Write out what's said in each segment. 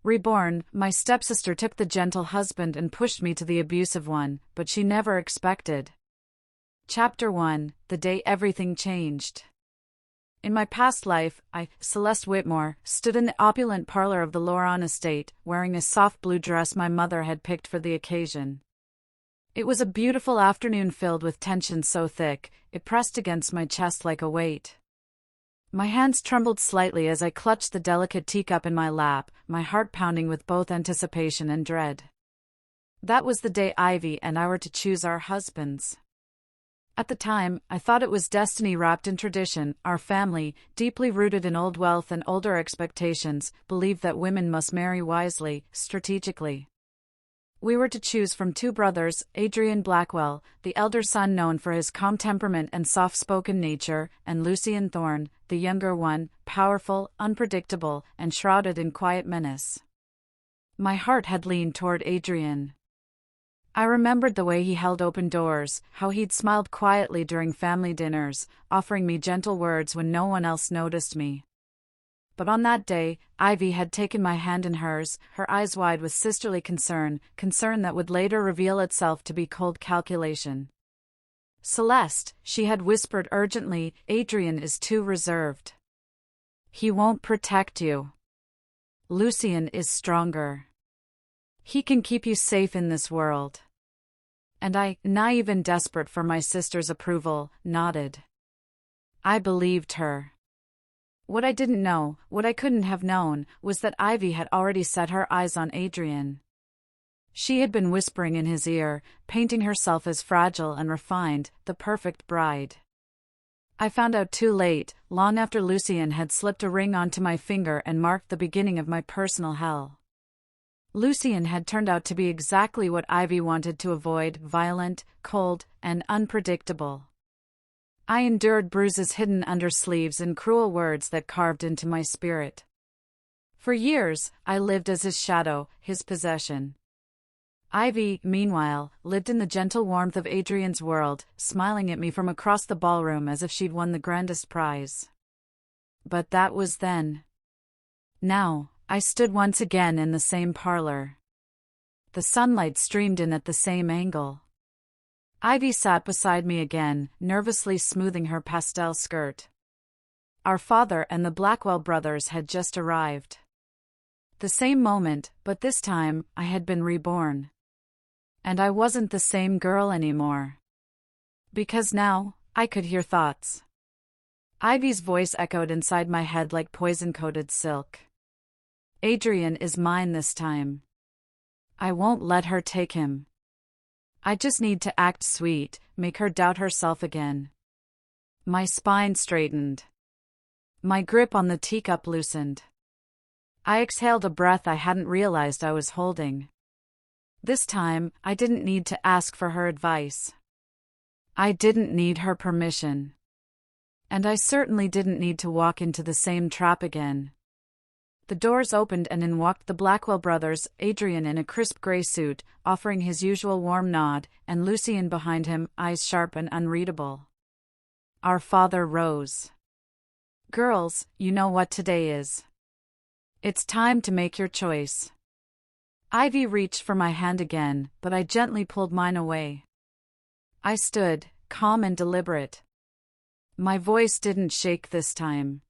Reborn, my stepsister took the gentle husband and pushed me to the abusive one, but she never expected. Chapter 1: The Day Everything Changed. In my past life, I, Celeste Whitmore, stood in the opulent parlor of the Laurent estate, wearing a soft blue dress my mother had picked for the occasion. It was a beautiful afternoon filled with tension so thick, it pressed against my chest like a weight. My hands trembled slightly as I clutched the delicate teacup in my lap, my heart pounding with both anticipation and dread. That was the day Ivy and I were to choose our husbands. At the time, I thought it was destiny wrapped in tradition. Our family, deeply rooted in old wealth and older expectations, believed that women must marry wisely, strategically. We were to choose from two brothers, Adrian Blackwell, the elder son known for his calm temperament and soft-spoken nature, and Lucien Thorne, the younger one, powerful, unpredictable, and shrouded in quiet menace. My heart had leaned toward Adrian. I remembered the way he held open doors, how he'd smiled quietly during family dinners, offering me gentle words when no one else noticed me. But on that day, Ivy had taken my hand in hers, her eyes wide with sisterly concern that would later reveal itself to be cold calculation. "Celeste," she had whispered urgently, "Adrian is too reserved. He won't protect you. Lucien is stronger. He can keep you safe in this world." And I, naive and desperate for my sister's approval, nodded. I believed her. What I didn't know, what I couldn't have known, was that Ivy had already set her eyes on Adrian. She had been whispering in his ear, painting herself as fragile and refined, the perfect bride. I found out too late, long after Lucien had slipped a ring onto my finger and marked the beginning of my personal hell. Lucien had turned out to be exactly what Ivy wanted to avoid: violent, cold, and unpredictable. I endured bruises hidden under sleeves and cruel words that carved into my spirit. For years, I lived as his shadow, his possession. Ivy, meanwhile, lived in the gentle warmth of Adrian's world, smiling at me from across the ballroom as if she'd won the grandest prize. But that was then. Now, I stood once again in the same parlor. The sunlight streamed in at the same angle. Ivy sat beside me again, nervously smoothing her pastel skirt. Our father and the Blackwell brothers had just arrived. The same moment, but this time, I had been reborn. And I wasn't the same girl anymore. Because now, I could hear thoughts. Ivy's voice echoed inside my head like poison-coated silk. "Adrian is mine this time. I won't let her take him. I just need to act sweet, make her doubt herself again." My spine straightened. My grip on the teacup loosened. I exhaled a breath I hadn't realized I was holding. This time, I didn't need to ask for her advice. I didn't need her permission. And I certainly didn't need to walk into the same trap again. The doors opened and in walked the Blackwell brothers, Adrian in a crisp gray suit, offering his usual warm nod, and Lucien behind him, eyes sharp and unreadable. Our father rose. "Girls, you know what today is. It's time to make your choice." Ivy reached for my hand again, but I gently pulled mine away. I stood, calm and deliberate. My voice didn't shake this time.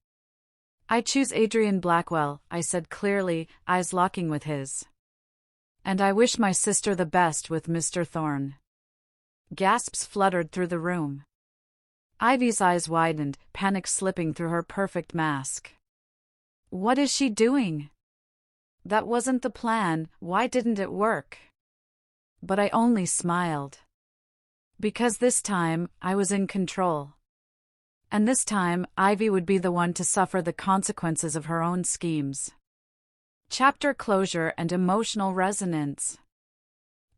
"I choose Adrian Blackwell," I said clearly, eyes locking with his. "And I wish my sister the best with Mr. Thorne." Gasps fluttered through the room. Ivy's eyes widened, panic slipping through her perfect mask. "What is she doing? That wasn't the plan, why didn't it work?" But I only smiled. Because this time, I was in control. And this time, Ivy would be the one to suffer the consequences of her own schemes. Chapter closure and emotional resonance.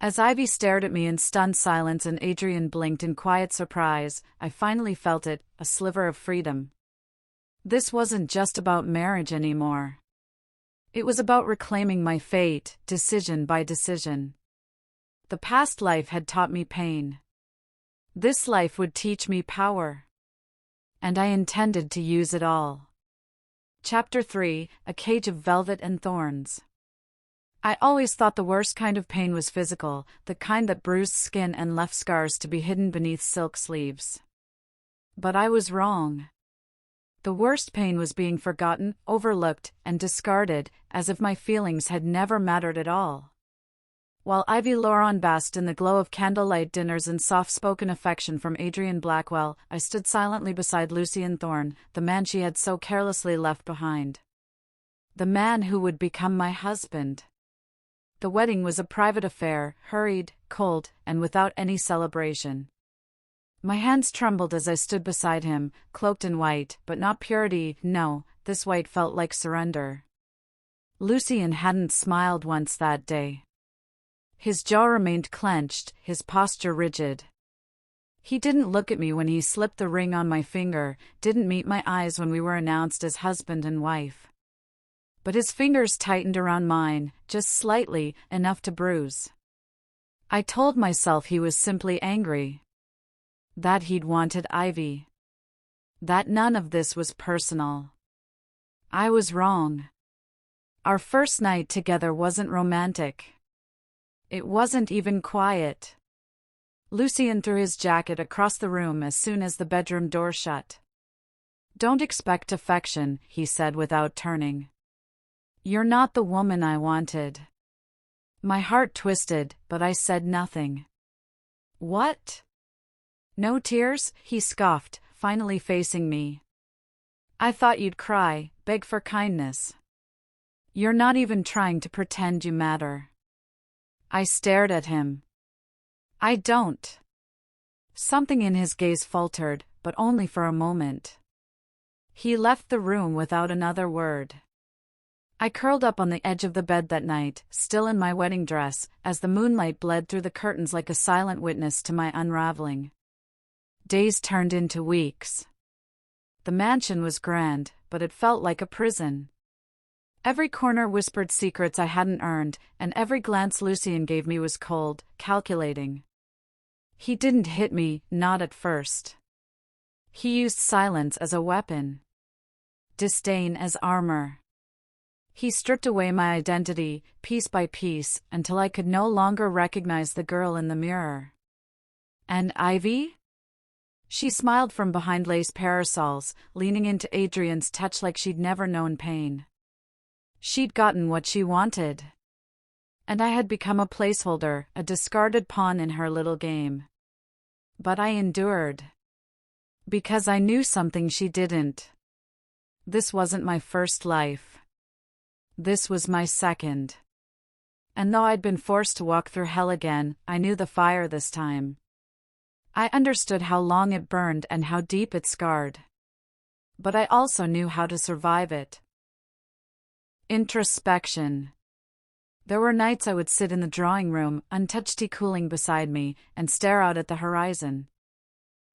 As Ivy stared at me in stunned silence and Adrian blinked in quiet surprise, I finally felt it, a sliver of freedom. This wasn't just about marriage anymore. It was about reclaiming my fate, decision by decision. The past life had taught me pain. This life would teach me power. And I intended to use it all. Chapter 3: A Cage of Velvet and Thorns. I always thought the worst kind of pain was physical, the kind that bruised skin and left scars to be hidden beneath silk sleeves. But I was wrong. The worst pain was being forgotten, overlooked, and discarded, as if my feelings had never mattered at all. While Laurent basked in the glow of candlelight dinners and soft-spoken affection from Adrian Blackwell, I stood silently beside Lucien Thorne, the man she had so carelessly left behind. The man who would become my husband. The wedding was a private affair, hurried, cold, and without any celebration. My hands trembled as I stood beside him, cloaked in white, but not purity, no, this white felt like surrender. Lucien hadn't smiled once that day. His jaw remained clenched, his posture rigid. He didn't look at me when he slipped the ring on my finger, didn't meet my eyes when we were announced as husband and wife. But his fingers tightened around mine, just slightly, enough to bruise. I told myself he was simply angry. That he'd wanted Ivy. That none of this was personal. I was wrong. Our first night together wasn't romantic. It wasn't even quiet. Lucien threw his jacket across the room as soon as the bedroom door shut. "Don't expect affection," he said without turning. "You're not the woman I wanted." My heart twisted, but I said nothing. "What? No tears?" he scoffed, finally facing me. "I thought you'd cry, beg for kindness. You're not even trying to pretend you matter." I stared at him. "I don't." Something in his gaze faltered, but only for a moment. He left the room without another word. I curled up on the edge of the bed that night, still in my wedding dress, as the moonlight bled through the curtains like a silent witness to my unraveling. Days turned into weeks. The mansion was grand, but it felt like a prison. Every corner whispered secrets I hadn't earned, and every glance Lucien gave me was cold, calculating. He didn't hit me, not at first. He used silence as a weapon. Disdain as armor. He stripped away my identity, piece by piece, until I could no longer recognize the girl in the mirror. "And Ivy?" She smiled from behind lace parasols, leaning into Adrian's touch like she'd never known pain. She'd gotten what she wanted. And I had become a placeholder, a discarded pawn in her little game. But I endured. Because I knew something she didn't. This wasn't my first life. This was my second. And though I'd been forced to walk through hell again, I knew the fire this time. I understood how long it burned and how deep it scarred. But I also knew how to survive it. Introspection. There were nights I would sit in the drawing room, untouched tea cooling beside me, and stare out at the horizon.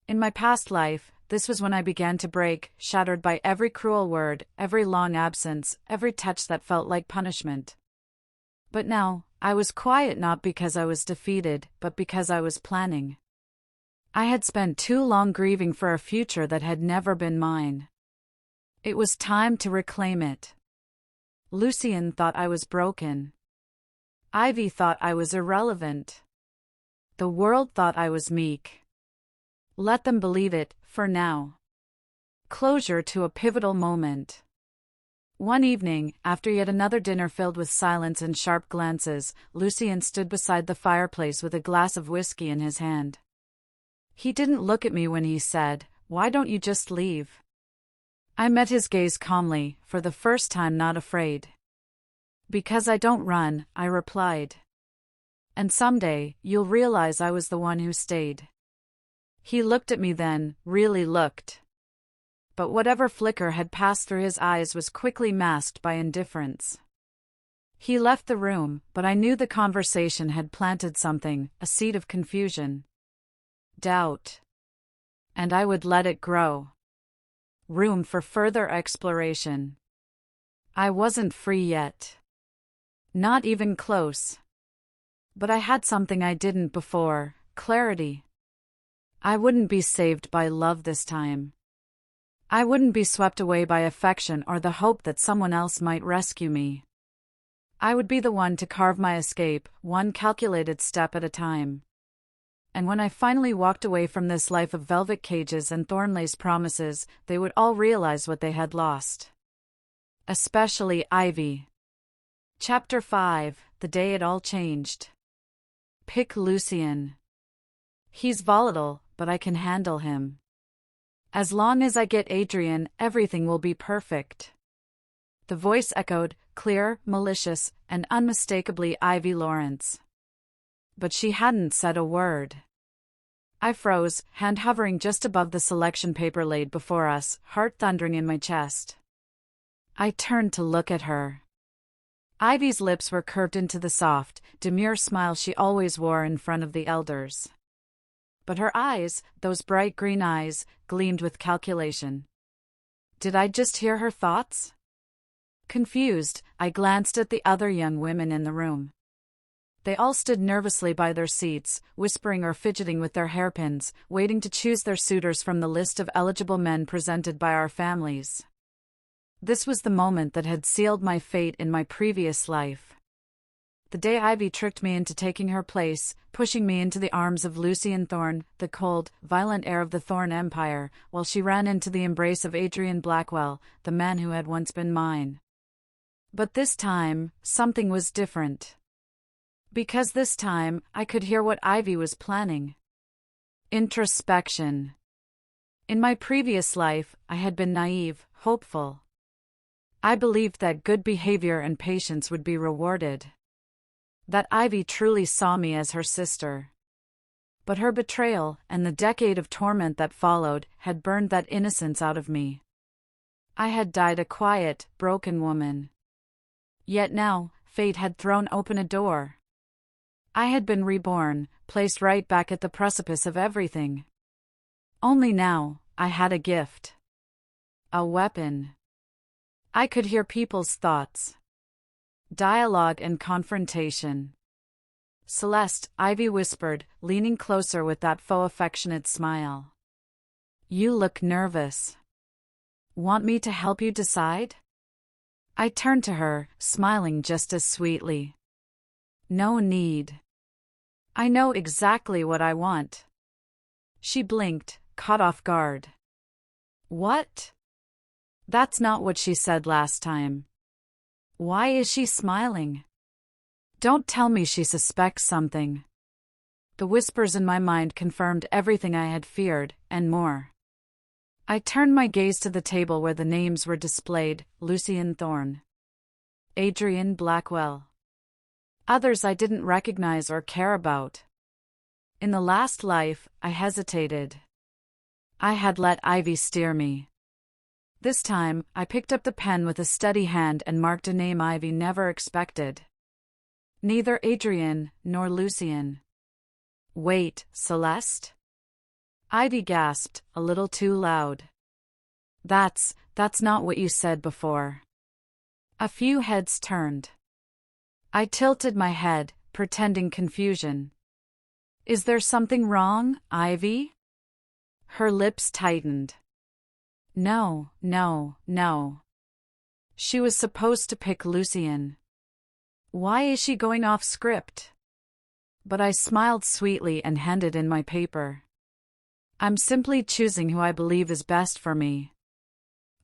In my past life, this was when I began to break, shattered by every cruel word, every long absence, every touch that felt like punishment. But now, I was quiet not because I was defeated, but because I was planning. I had spent too long grieving for a future that had never been mine. It was time to reclaim it. Lucien thought I was broken. Ivy thought I was irrelevant. The world thought I was meek. Let them believe it, for now. Closure to a pivotal moment. One evening, after yet another dinner filled with silence and sharp glances, Lucien stood beside the fireplace with a glass of whiskey in his hand. He didn't look at me when he said, "Why don't you just leave?" I met his gaze calmly, for the first time not afraid. "Because I don't run," I replied. "And someday, you'll realize I was the one who stayed." He looked at me then, really looked. But whatever flicker had passed through his eyes was quickly masked by indifference. He left the room, but I knew the conversation had planted something, a seed of confusion. Doubt. And I would let it grow. Room for further exploration. I wasn't free yet. Not even close. But I had something I didn't before, clarity. I wouldn't be saved by love this time. I wouldn't be swept away by affection or the hope that someone else might rescue me. I would be the one to carve my escape, one calculated step at a time. And when I finally walked away from this life of velvet cages and thorn-lace promises, they would all realize what they had lost. Especially Ivy. Chapter 5: The Day It All Changed. Pick Lucien. He's volatile, but I can handle him. As long as I get Adrian, everything will be perfect. The voice echoed, clear, malicious, and unmistakably Ivy Lawrence. But she hadn't said a word. I froze, hand hovering just above the selection paper laid before us, heart thundering in my chest. I turned to look at her. Ivy's lips were curved into the soft, demure smile she always wore in front of the elders. But her eyes, those bright green eyes, gleamed with calculation. Did I just hear her thoughts? Confused, I glanced at the other young women in the room. They all stood nervously by their seats, whispering or fidgeting with their hairpins, waiting to choose their suitors from the list of eligible men presented by our families. This was the moment that had sealed my fate in my previous life. The day Ivy tricked me into taking her place, pushing me into the arms of Lucien Thorne, the cold, violent heir of the Thorne Empire, while she ran into the embrace of Adrian Blackwell, the man who had once been mine. But this time, something was different. Because this time, I could hear what Ivy was planning. Introspection. In my previous life, I had been naive, hopeful. I believed that good behavior and patience would be rewarded. That Ivy truly saw me as her sister. But her betrayal, and the decade of torment that followed, had burned that innocence out of me. I had died a quiet, broken woman. Yet now, fate had thrown open a door. I had been reborn, placed right back at the precipice of everything. Only now, I had a gift. A weapon. I could hear people's thoughts. Dialogue and confrontation. Celeste, Ivy whispered, leaning closer with that faux affectionate smile. You look nervous. Want me to help you decide? I turned to her, smiling just as sweetly. No need. I know exactly what I want. She blinked, caught off guard. What? That's not what she said last time. Why is she smiling? Don't tell me she suspects something. The whispers in my mind confirmed everything I had feared, and more. I turned my gaze to the table where the names were displayed: Lucien Thorne, Adrian Blackwell. Others I didn't recognize or care about. In the last life, I hesitated. I had let Ivy steer me. This time, I picked up the pen with a steady hand and marked a name Ivy never expected. Neither Adrian nor Lucien. Wait, Celeste? Ivy gasped, a little too loud. That's not what you said before. A few heads turned. I tilted my head, pretending confusion. Is there something wrong, Ivy? Her lips tightened. No. She was supposed to pick Lucien. Why is she going off script? But I smiled sweetly and handed in my paper. I'm simply choosing who I believe is best for me.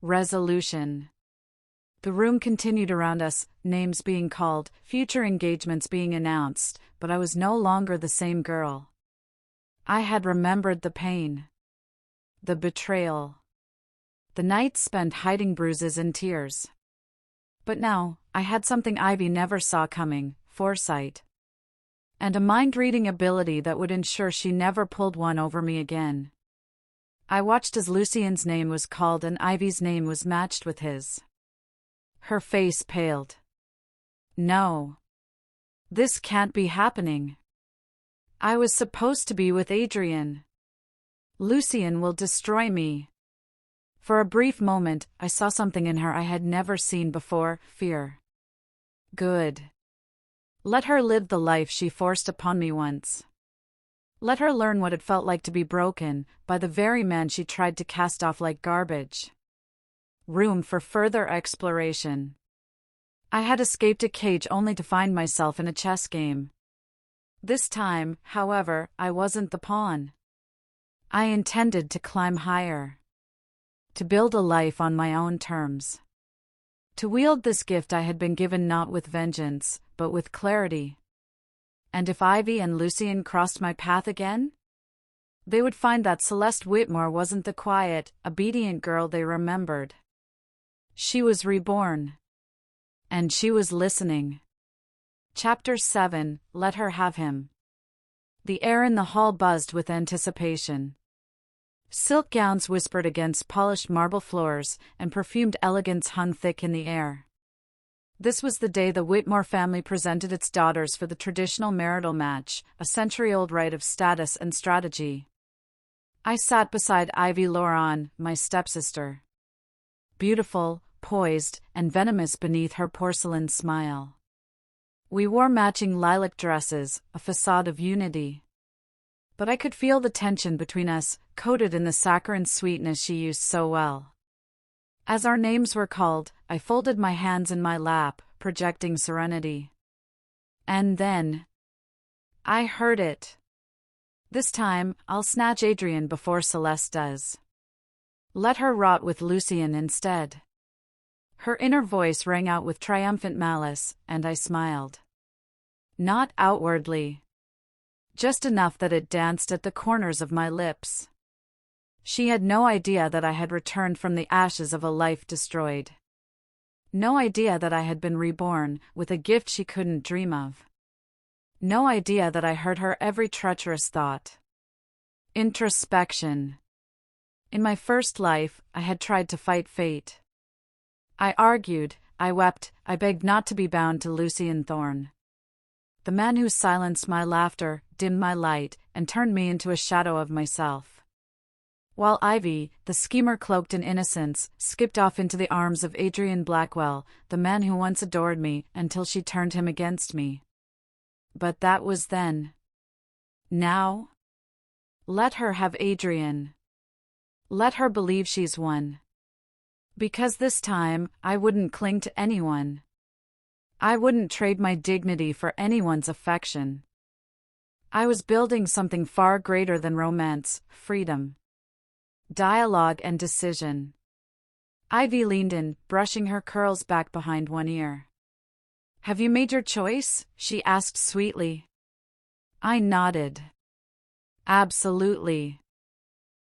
Resolution. The room continued around us, names being called, future engagements being announced, but I was no longer the same girl. I had remembered the pain. The betrayal. The nights spent hiding bruises and tears. But now, I had something Ivy never saw coming: foresight. And a mind-reading ability that would ensure she never pulled one over me again. I watched as Lucien's name was called and Ivy's name was matched with his. Her face paled. No. This can't be happening. I was supposed to be with Adrian. Lucien will destroy me. For a brief moment, I saw something in her I had never seen before: fear. Good. Let her live the life she forced upon me once. Let her learn what it felt like to be broken by the very man she tried to cast off like garbage. Room for further exploration. I had escaped a cage only to find myself in a chess game. This time, however, I wasn't the pawn. I intended to climb higher. To build a life on my own terms. To wield this gift I had been given not with vengeance, but with clarity. And if Ivy and Lucien crossed my path again? They would find that Celeste Whitmore wasn't the quiet, obedient girl they remembered. She was reborn. And she was listening. Chapter 7, Let Her Have Him. The air in the hall buzzed with anticipation. Silk gowns whispered against polished marble floors, and perfumed elegance hung thick in the air. This was the day the Whitmore family presented its daughters for the traditional marital match, a century-old rite of status and strategy. I sat beside Ivy Laurent, my stepsister. Beautiful, poised, and venomous beneath her porcelain smile. We wore matching lilac dresses, a facade of unity. But I could feel the tension between us, coated in the saccharine sweetness she used so well. As our names were called, I folded my hands in my lap, projecting serenity. And then I heard it. This time, I'll snatch Adrian before Celeste does. Let her rot with Lucien instead. Her inner voice rang out with triumphant malice, and I smiled. Not outwardly. Just enough that it danced at the corners of my lips. She had no idea that I had returned from the ashes of a life destroyed. No idea that I had been reborn, with a gift she couldn't dream of. No idea that I heard her every treacherous thought. Introspection. In my first life, I had tried to fight fate. I argued, I wept, I begged not to be bound to Lucien Thorne. The man who silenced my laughter, dimmed my light, and turned me into a shadow of myself. While Ivy, the schemer cloaked in innocence, skipped off into the arms of Adrian Blackwell, the man who once adored me, until she turned him against me. But that was then. Now? Let her have Adrian. Let her believe she's won. Because this time, I wouldn't cling to anyone. I wouldn't trade my dignity for anyone's affection. I was building something far greater than romance, freedom. Dialogue and decision. Ivy leaned in, brushing her curls back behind one ear. Have you made your choice? She asked sweetly. I nodded. Absolutely.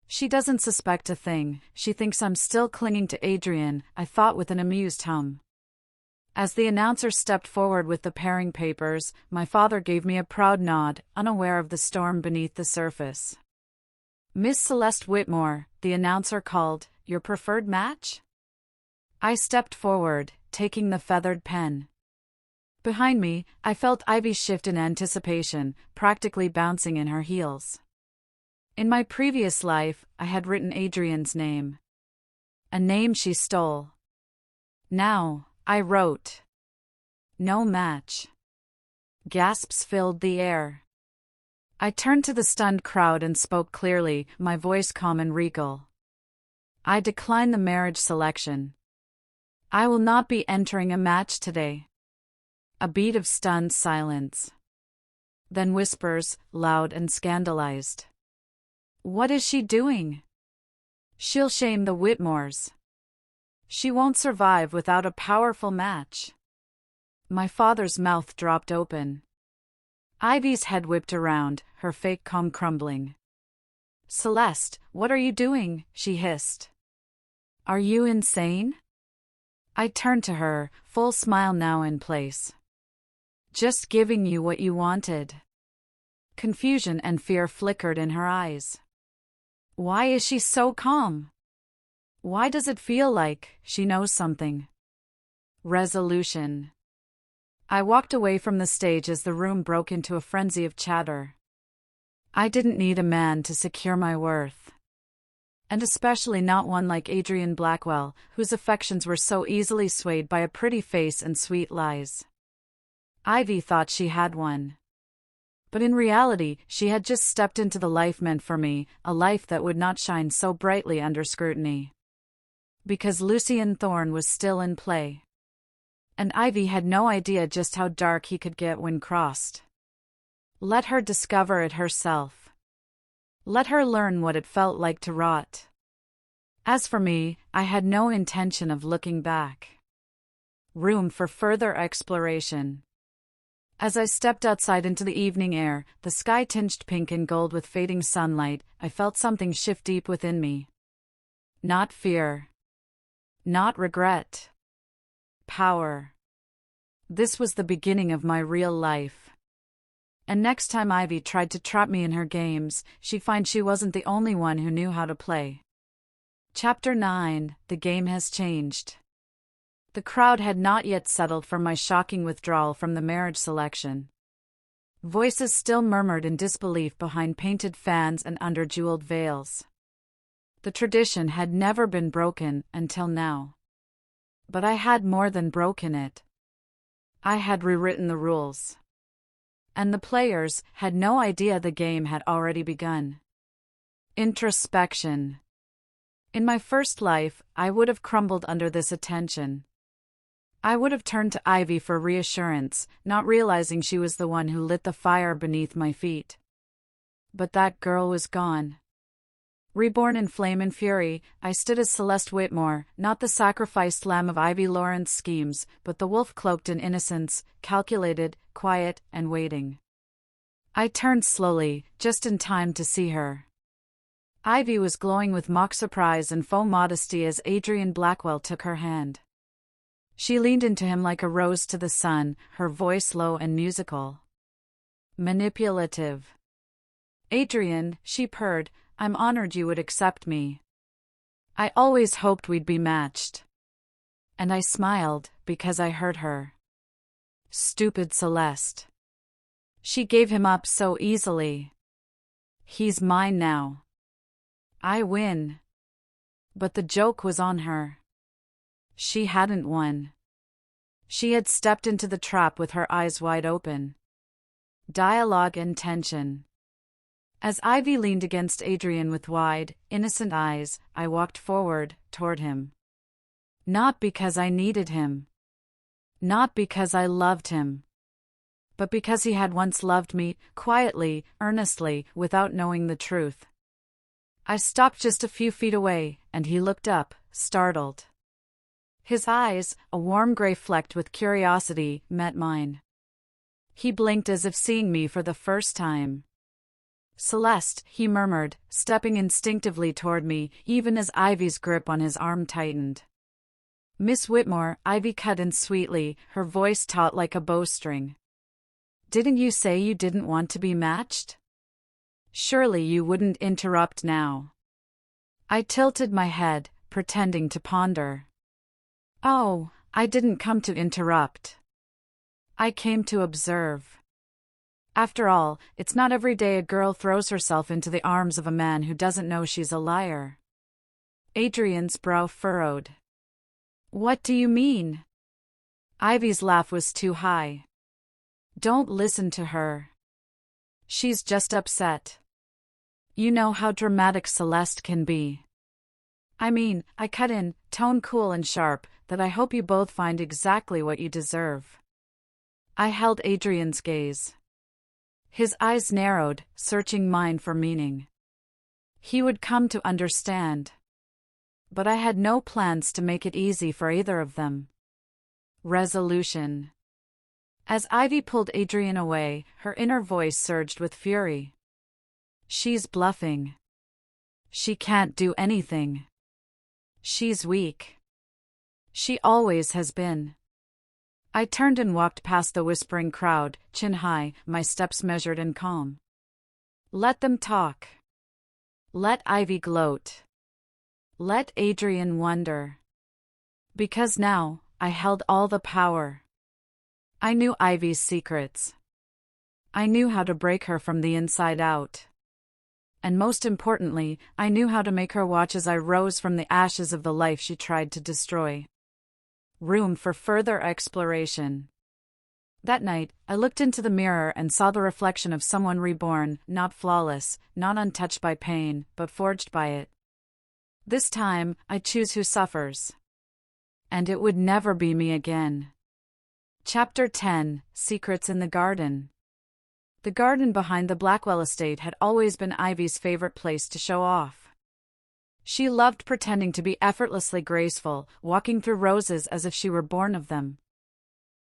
She doesn't suspect a thing, she thinks I'm still clinging to Adrian, I thought with an amused hum. As the announcer stepped forward with the pairing papers, my father gave me a proud nod, unaware of the storm beneath the surface. Miss Celeste Whitmore, the announcer called, your preferred match? I stepped forward, taking the feathered pen. Behind me, I felt Ivy shift in anticipation, practically bouncing in her heels. In my previous life, I had written Adrian's name. A name she stole. Now, I wrote. No match. Gasps filled the air. I turned to the stunned crowd and spoke clearly, my voice calm and regal. I decline the marriage selection. I will not be entering a match today. A beat of stunned silence. Then whispers, loud and scandalized. What is she doing? She'll shame the Whitmores. She won't survive without a powerful match. My father's mouth dropped open. Ivy's head whipped around, her fake calm crumbling. Celeste, what are you doing? She hissed. Are you insane? I turned to her, full smile now in place. Just giving you what you wanted. Confusion and fear flickered in her eyes. Why is she so calm? Why does it feel like she knows something? Resolution. I walked away from the stage as the room broke into a frenzy of chatter. I didn't need a man to secure my worth. And especially not one like Adrian Blackwell, whose affections were so easily swayed by a pretty face and sweet lies. Ivy thought she had one. But in reality, she had just stepped into the life meant for me, a life that would not shine so brightly under scrutiny. Because Lucien Thorne was still in play. And Ivy had no idea just how dark he could get when crossed. Let her discover it herself. Let her learn what it felt like to rot. As for me, I had no intention of looking back. Room for further exploration. As I stepped outside into the evening air, the sky tinged pink and gold with fading sunlight, I felt something shift deep within me. Not fear. Not regret. Power. This was the beginning of my real life. And next time Ivy tried to trap me in her games, she'd find she wasn't the only one who knew how to play. Chapter 9. The game has changed. The crowd had not yet settled for my shocking withdrawal from the marriage selection. Voices still murmured in disbelief behind painted fans and under jeweled veils. The tradition had never been broken until now. But I had more than broken it. I had rewritten the rules. And the players had no idea the game had already begun. Introspection. In my first life, I would have crumbled under this attention. I would have turned to Ivy for reassurance, not realizing she was the one who lit the fire beneath my feet. But that girl was gone. Reborn in flame and fury, I stood as Celeste Whitmore, not the sacrificed lamb of Ivy Laurent's schemes, but the wolf cloaked in innocence, calculated, quiet, and waiting. I turned slowly, just in time to see her. Ivy was glowing with mock surprise and faux modesty as Adrian Blackwell took her hand. She leaned into him like a rose to the sun, her voice low and musical. Manipulative. Adrian, she purred, I'm honored you would accept me. I always hoped we'd be matched. And I smiled, because I heard her. Stupid Celeste. She gave him up so easily. He's mine now. I win. But the joke was on her. She hadn't won. She had stepped into the trap with her eyes wide open. Dialogue and tension. As Ivy leaned against Adrian with wide, innocent eyes, I walked forward, toward him. Not because I needed him. Not because I loved him. But because he had once loved me, quietly, earnestly, without knowing the truth. I stopped just a few feet away, and he looked up, startled. His eyes, a warm gray flecked with curiosity, met mine. He blinked as if seeing me for the first time. Celeste, he murmured, stepping instinctively toward me, even as Ivy's grip on his arm tightened. Miss Whitmore, Ivy cut in sweetly, her voice taut like a bowstring. Didn't you say you didn't want to be matched? Surely you wouldn't interrupt now. I tilted my head, pretending to ponder. Oh, I didn't come to interrupt. I came to observe. After all, it's not every day a girl throws herself into the arms of a man who doesn't know she's a liar. Adrian's brow furrowed. What do you mean? Ivy's laugh was too high. Don't listen to her. She's just upset. You know how dramatic Celeste can be. I cut in, tone cool and sharp, that I hope you both find exactly what you deserve. I held Adrian's gaze. His eyes narrowed, searching mine for meaning. He would come to understand. But I had no plans to make it easy for either of them. Resolution. As Ivy pulled Adrian away, her inner voice surged with fury. She's bluffing. She can't do anything. She's weak. She always has been. I turned and walked past the whispering crowd, chin high, my steps measured and calm. Let them talk. Let Ivy gloat. Let Adrian wonder. Because now, I held all the power. I knew Ivy's secrets. I knew how to break her from the inside out. And most importantly, I knew how to make her watch as I rose from the ashes of the life she tried to destroy. Room for further exploration. That night, I looked into the mirror and saw the reflection of someone reborn, not flawless, not untouched by pain, but forged by it. This time, I choose who suffers. And it would never be me again. Chapter 10: Secrets in the Garden. The garden behind the Blackwell estate had always been Ivy's favorite place to show off. She loved pretending to be effortlessly graceful, walking through roses as if she were born of them.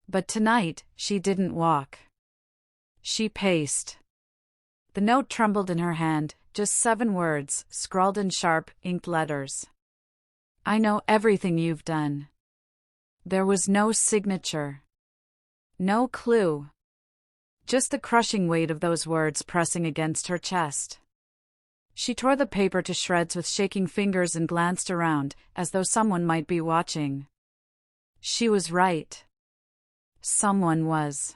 But tonight, she didn't walk. She paced. The note trembled in her hand, just 7 words, scrawled in sharp, inked letters. I know everything you've done. There was no signature. No clue. Just the crushing weight of those words pressing against her chest. She tore the paper to shreds with shaking fingers and glanced around, as though someone might be watching. She was right. Someone was.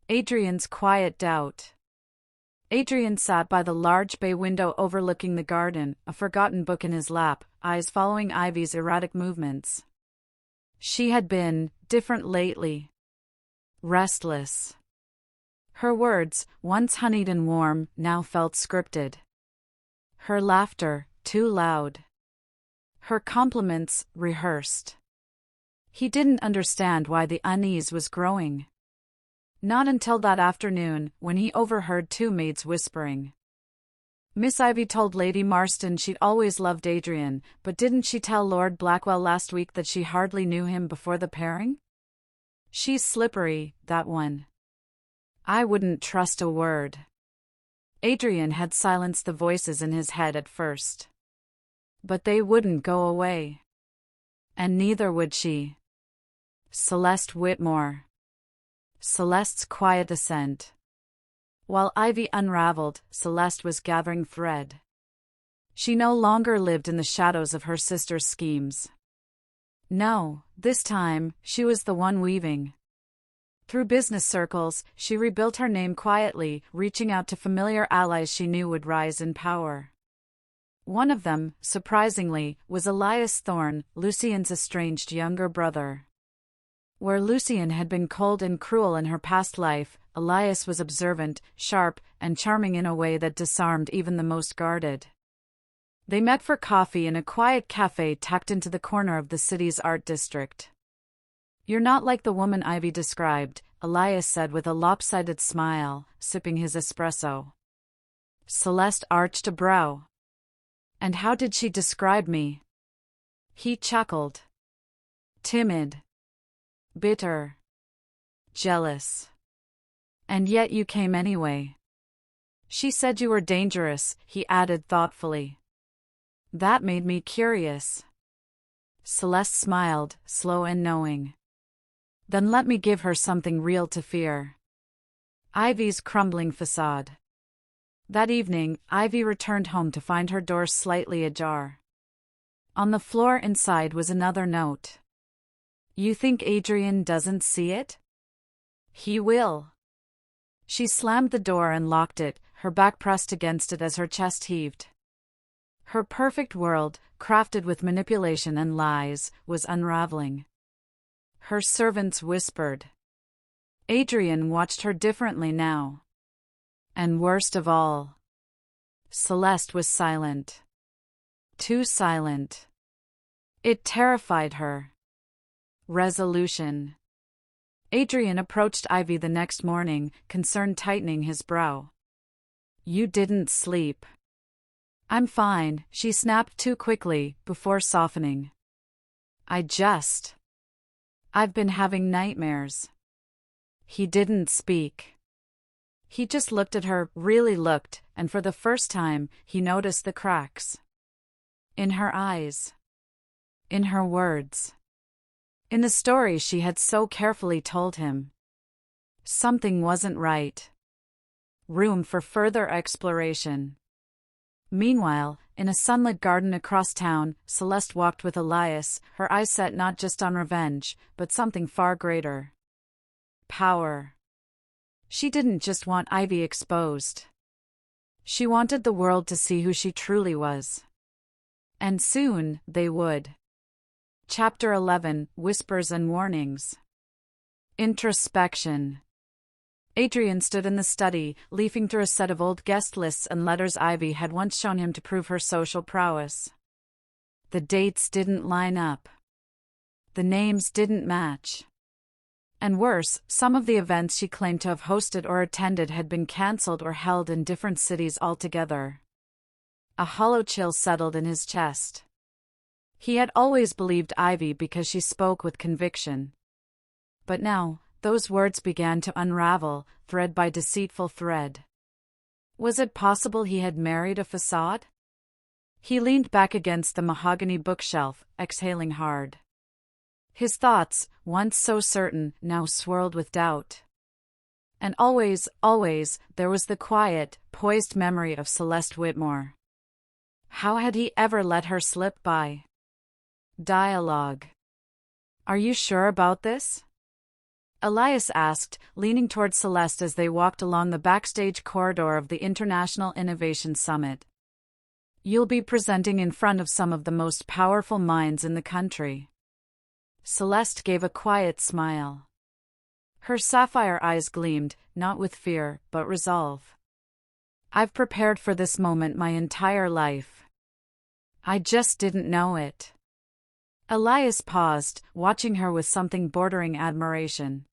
Adrian's quiet doubt. Adrian sat by the large bay window overlooking the garden, a forgotten book in his lap, eyes following Ivy's erratic movements. She had been different lately. Restless. Her words, once honeyed and warm, now felt scripted. Her laughter, too loud. Her compliments, rehearsed. He didn't understand why the unease was growing. Not until that afternoon, when he overheard 2 maids whispering. Miss Ivy told Lady Marston she'd always loved Adrian, but didn't she tell Lord Blackwell last week that she hardly knew him before the pairing? She's slippery, that one. I wouldn't trust a word. Adrian had silenced the voices in his head at first. But they wouldn't go away. And neither would she. Celeste Whitmore. Celeste's quiet assent. While Ivy unraveled, Celeste was gathering thread. She no longer lived in the shadows of her sister's schemes. No, this time, she was the one weaving. Through business circles, she rebuilt her name quietly, reaching out to familiar allies she knew would rise in power. One of them, surprisingly, was Elias Thorne, Lucien's estranged younger brother. Where Lucien had been cold and cruel in her past life, Elias was observant, sharp, and charming in a way that disarmed even the most guarded. They met for coffee in a quiet cafe tucked into the corner of the city's art district. You're not like the woman Ivy described, Elias said with a lopsided smile, sipping his espresso. Celeste arched a brow. And how did she describe me? He chuckled. Timid. Bitter. Jealous. And yet you came anyway. She said you were dangerous, he added thoughtfully. That made me curious. Celeste smiled, slow and knowing. Then let me give her something real to fear. Ivy's crumbling facade. That evening, Ivy returned home to find her door slightly ajar. On the floor inside was another note. You think Adrian doesn't see it? He will. She slammed the door and locked it, her back pressed against it as her chest heaved. Her perfect world, crafted with manipulation and lies, was unraveling. Her servants whispered. Adrian watched her differently now. And worst of all, Celeste was silent. Too silent. It terrified her. Resolution. Adrian approached Ivy the next morning, concern tightening his brow. You didn't sleep. I'm fine, she snapped too quickly, before softening. I've been having nightmares. He didn't speak. He just looked at her, really looked, and for the first time, he noticed the cracks. In her eyes. In her words. In the story she had so carefully told him. Something wasn't right. Room for further exploration. Meanwhile, in a sunlit garden across town, Celeste walked with Elias, her eyes set not just on revenge, but something far greater. Power. She didn't just want Ivy exposed. She wanted the world to see who she truly was. And soon, they would. Chapter 11: Whispers and Warnings. Introspection. Adrian stood in the study, leafing through a set of old guest lists and letters Ivy had once shown him to prove her social prowess. The dates didn't line up. The names didn't match. And worse, some of the events she claimed to have hosted or attended had been cancelled or held in different cities altogether. A hollow chill settled in his chest. He had always believed Ivy because she spoke with conviction. But now, those words began to unravel, thread by deceitful thread. Was it possible he had married a facade? He leaned back against the mahogany bookshelf, exhaling hard. His thoughts, once so certain, now swirled with doubt. And always, there was the quiet, poised memory of Celeste Whitmore. How had he ever let her slip by? Dialogue. Are you sure about this? Elias asked, leaning toward Celeste as they walked along the backstage corridor of the International Innovation Summit. You'll be presenting in front of some of the most powerful minds in the country. Celeste gave a quiet smile. Her sapphire eyes gleamed, not with fear, but resolve. I've prepared for this moment my entire life. I just didn't know it. Elias paused, watching her with something bordering admiration.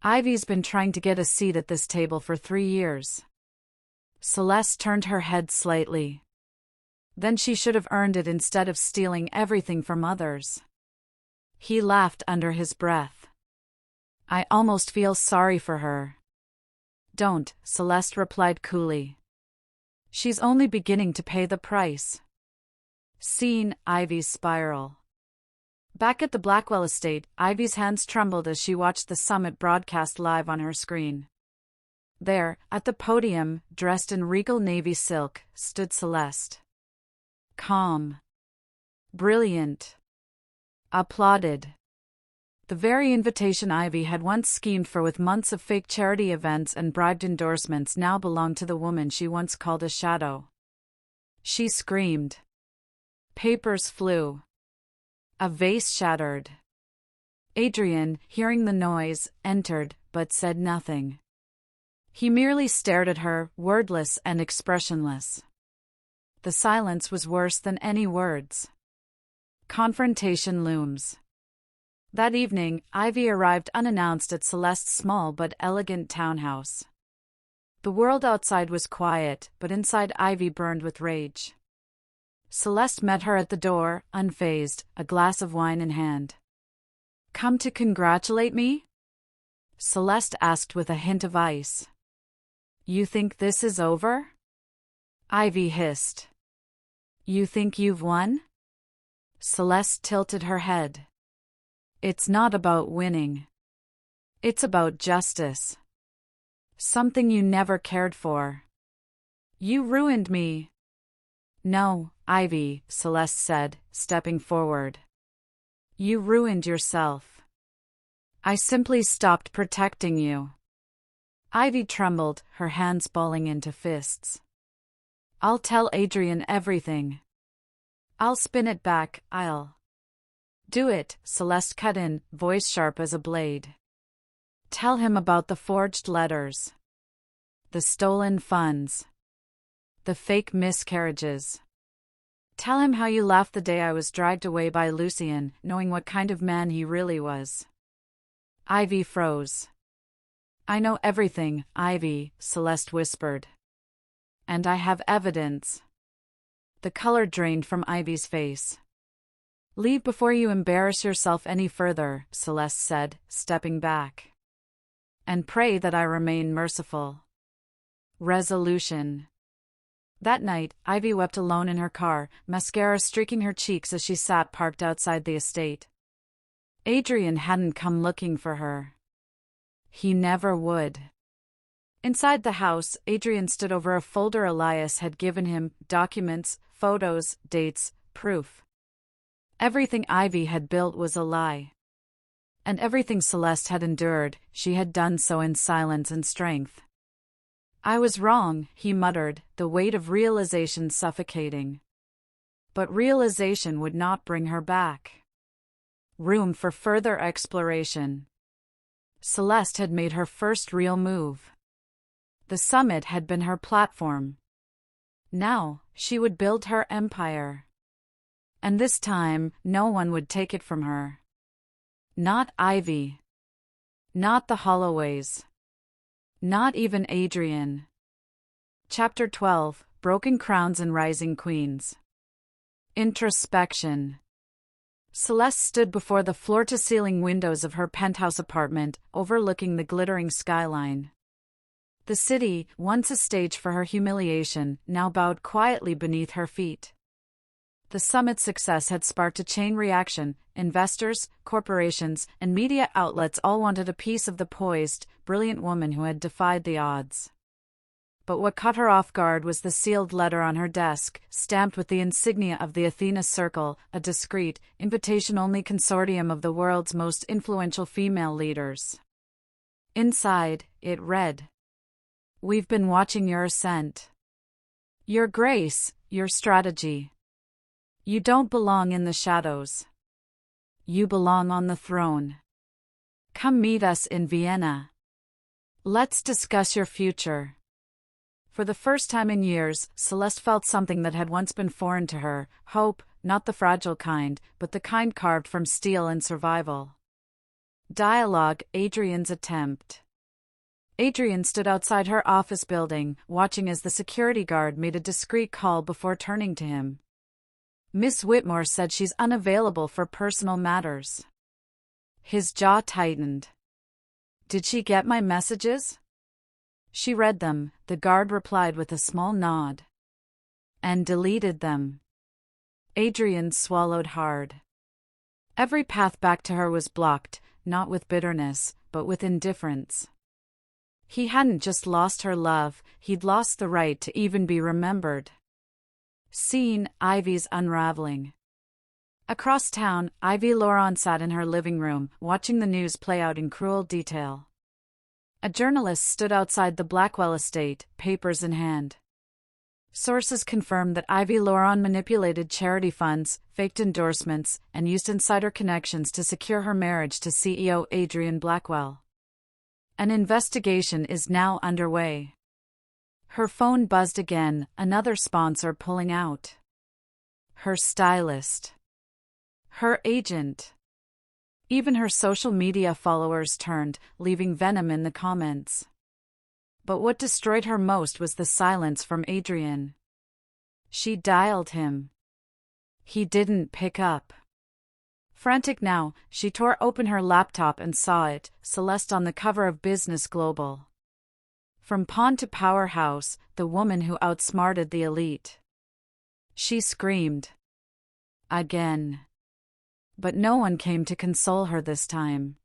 Ivy's been trying to get a seat at this table for 3 years. Celeste turned her head slightly. Then she should have earned it instead of stealing everything from others. He laughed under his breath. I almost feel sorry for her. Don't, Celeste replied coolly. She's only beginning to pay the price. Scene, Ivy's spiral. Back at the Blackwell estate, Ivy's hands trembled as she watched the summit broadcast live on her screen. There, at the podium, dressed in regal navy silk, stood Celeste. Calm. Brilliant. Applauded. The very invitation Ivy had once schemed for with months of fake charity events and bribed endorsements now belonged to the woman she once called a shadow. She screamed. Papers flew. A vase shattered. Adrian, hearing the noise, entered, but said nothing. He merely stared at her, wordless and expressionless. The silence was worse than any words. Confrontation looms. That evening, Ivy arrived unannounced at Celeste's small but elegant townhouse. The world outside was quiet, but inside Ivy burned with rage. Celeste met her at the door, unfazed, a glass of wine in hand. Come to congratulate me? Celeste asked with a hint of ice. You think this is over? Ivy hissed. You think you've won? Celeste tilted her head. It's not about winning. It's about justice. Something you never cared for. You ruined me. No, Ivy, Celeste said, stepping forward. You ruined yourself. I simply stopped protecting you. Ivy trembled, her hands balling into fists. I'll tell Adrian everything. I'll spin it back, I'll. Do it, Celeste cut in, voice sharp as a blade. Tell him about the forged letters. The stolen funds. The fake miscarriages. Tell him how you laughed the day I was dragged away by Lucien, knowing what kind of man he really was. Ivy froze. I know everything, Ivy, Celeste whispered. And I have evidence. The color drained from Ivy's face. Leave before you embarrass yourself any further, Celeste said, stepping back. And pray that I remain merciful. Resolution. That night, Ivy wept alone in her car, mascara streaking her cheeks as she sat parked outside the estate. Adrian hadn't come looking for her. He never would. Inside the house, Adrian stood over a folder Elias had given him, documents, photos, dates, proof. Everything Ivy had built was a lie. And everything Celeste had endured, she had done so in silence and strength. I was wrong, he muttered, the weight of realization suffocating. But realization would not bring her back. Room for further exploration. Celeste had made her first real move. The summit had been her platform. Now, she would build her empire. And this time, no one would take it from her. Not Ivy. Not the Holloways. Not even Adrian. Chapter 12, Broken Crowns and Rising Queens. Introspection. Celeste stood before the floor-to-ceiling windows of her penthouse apartment, overlooking the glittering skyline. The city, once a stage for her humiliation, now bowed quietly beneath her feet. The summit's success had sparked a chain reaction. Investors, corporations, and media outlets all wanted a piece of the poised, brilliant woman who had defied the odds. But what caught her off guard was the sealed letter on her desk, stamped with the insignia of the Athena Circle, a discreet, invitation-only consortium of the world's most influential female leaders. Inside, it read, "We've been watching your ascent. Your grace, your strategy. You don't belong in the shadows. You belong on the throne. Come meet us in Vienna. Let's discuss your future." For the first time in years, Celeste felt something that had once been foreign to her, hope, not the fragile kind, but the kind carved from steel and survival. Dialogue, Adrian's attempt. Adrian stood outside her office building, watching as the security guard made a discreet call before turning to him. "Miss Whitmore said she's unavailable for personal matters." His jaw tightened. "Did she get my messages?" "She read them," the guard replied with a small nod. "And deleted them." Adrian swallowed hard. Every path back to her was blocked, not with bitterness, but with indifference. He hadn't just lost her love, he'd lost the right to even be remembered. Scene, Ivy's unraveling. Across town, Ivy Laurent sat in her living room, watching the news play out in cruel detail. A journalist stood outside the Blackwell estate, papers in hand. Sources confirmed that Ivy Laurent manipulated charity funds, faked endorsements, and used insider connections to secure her marriage to CEO Adrian Blackwell. An investigation is now underway. Her phone buzzed again, another sponsor pulling out. Her stylist. Her agent. Even her social media followers turned, leaving venom in the comments. But what destroyed her most was the silence from Adrian. She dialed him. He didn't pick up. Frantic now, she tore open her laptop and saw it, Celeste on the cover of Business Global. From pawn to powerhouse, the woman who outsmarted the elite. She screamed. Again. But no one came to console her this time.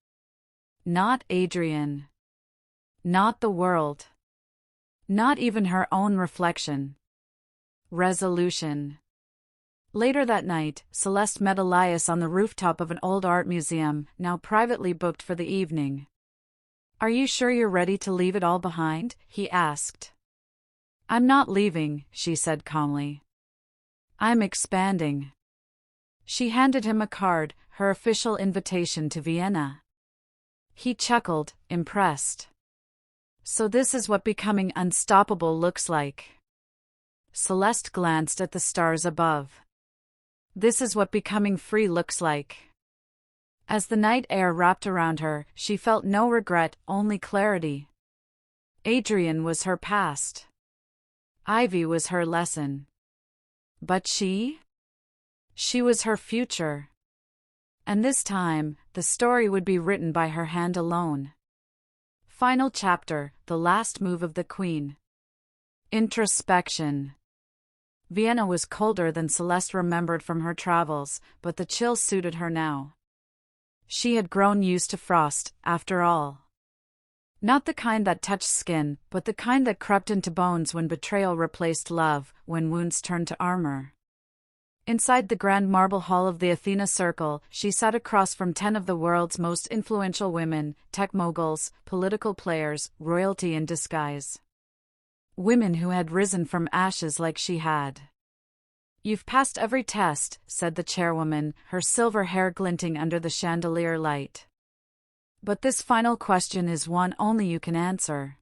Not Adrian. Not the world. Not even her own reflection. Resolution. Later that night, Celeste met Elias on the rooftop of an old art museum, now privately booked for the evening. "Are you sure you're ready to leave it all behind?" he asked. "I'm not leaving," she said calmly. "I'm expanding." She handed him a card, her official invitation to Vienna. He chuckled, impressed. "So this is what becoming unstoppable looks like." Celeste glanced at the stars above. "This is what becoming free looks like." As the night air wrapped around her, she felt no regret, only clarity. Adrian was her past. Ivy was her lesson. But she? She was her future. And this time, the story would be written by her hand alone. Final chapter, the last move of the Queen. Introspection. Vienna was colder than Celeste remembered from her travels, but the chill suited her now. She had grown used to frost, after all. Not the kind that touched skin, but the kind that crept into bones when betrayal replaced love, when wounds turned to armor. Inside the grand marble hall of the Athena Circle, she sat across from 10 of the world's most influential women, tech moguls, political players, royalty in disguise. Women who had risen from ashes like she had. "You've passed every test," said the chairwoman, her silver hair glinting under the chandelier light. "But this final question is one only you can answer."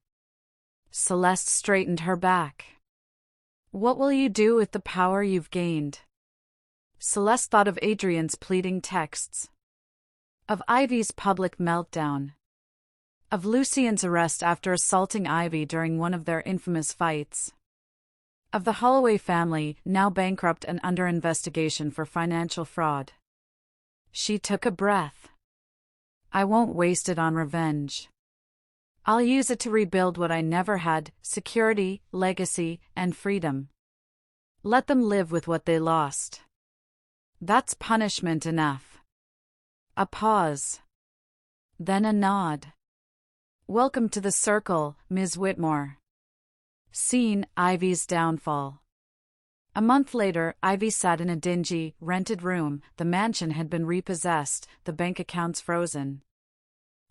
Celeste straightened her back. "What will you do with the power you've gained?" Celeste thought of Adrian's pleading texts. Of Ivy's public meltdown. Of Lucien's arrest after assaulting Ivy during one of their infamous fights. Of the Holloway family, now bankrupt and under investigation for financial fraud. She took a breath. I won't waste it on revenge. I'll use it to rebuild what I never had: security, legacy, and freedom. Let them live with what they lost. That's punishment enough. A pause. Then a nod. Welcome to the circle, Ms. Whitmore. Scene: Ivy's downfall. A month later, Ivy sat in a dingy, rented room. The mansion had been repossessed, the bank accounts frozen.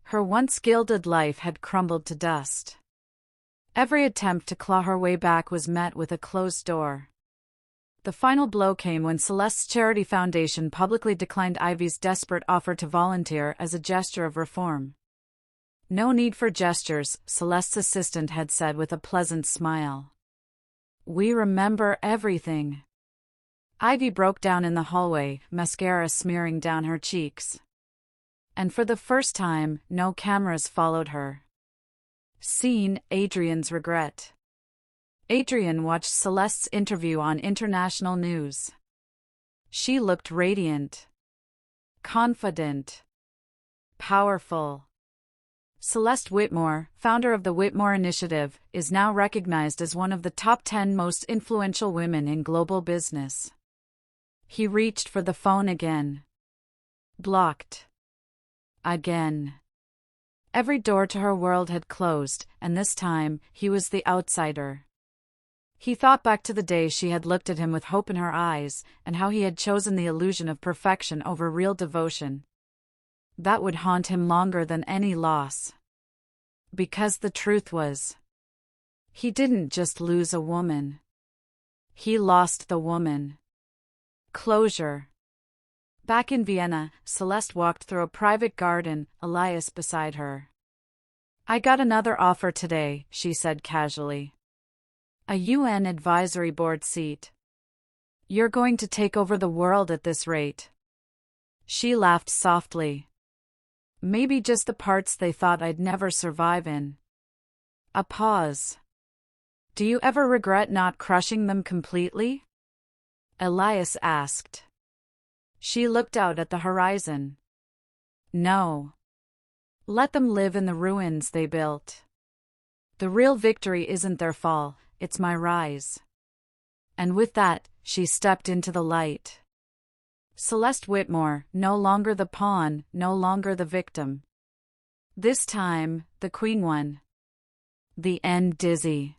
Her once gilded life had crumbled to dust. Every attempt to claw her way back was met with a closed door. The final blow came when Celeste's charity foundation publicly declined Ivy's desperate offer to volunteer as a gesture of reform. No need for gestures, Celeste's assistant had said with a pleasant smile. We remember everything. Ivy broke down in the hallway, mascara smearing down her cheeks. And for the first time, no cameras followed her. Scene: Adrian's regret. Adrian watched Celeste's interview on international news. She looked radiant. Confident. Powerful. Celeste Whitmore, founder of the Whitmore Initiative, is now recognized as one of the top 10 most influential women in global business. He reached for the phone again. Blocked. Again. Every door to her world had closed, and this time, he was the outsider. He thought back to the day she had looked at him with hope in her eyes, and how he had chosen the illusion of perfection over real devotion. That would haunt him longer than any loss. Because the truth was, he didn't just lose a woman. He lost the woman. Closure. Back in Vienna, Celeste walked through a private garden, Elias beside her. I got another offer today, she said casually. A UN advisory board seat. You're going to take over the world at this rate. She laughed softly. Maybe just the parts they thought I'd never survive in. A pause. Do you ever regret not crushing them completely? Elias asked. She looked out at the horizon. No. Let them live in the ruins they built. The real victory isn't their fall, it's my rise. And with that, she stepped into the light. Celeste Whitmore, no longer the pawn, no longer the victim. This time, the queen won. The end dizzy.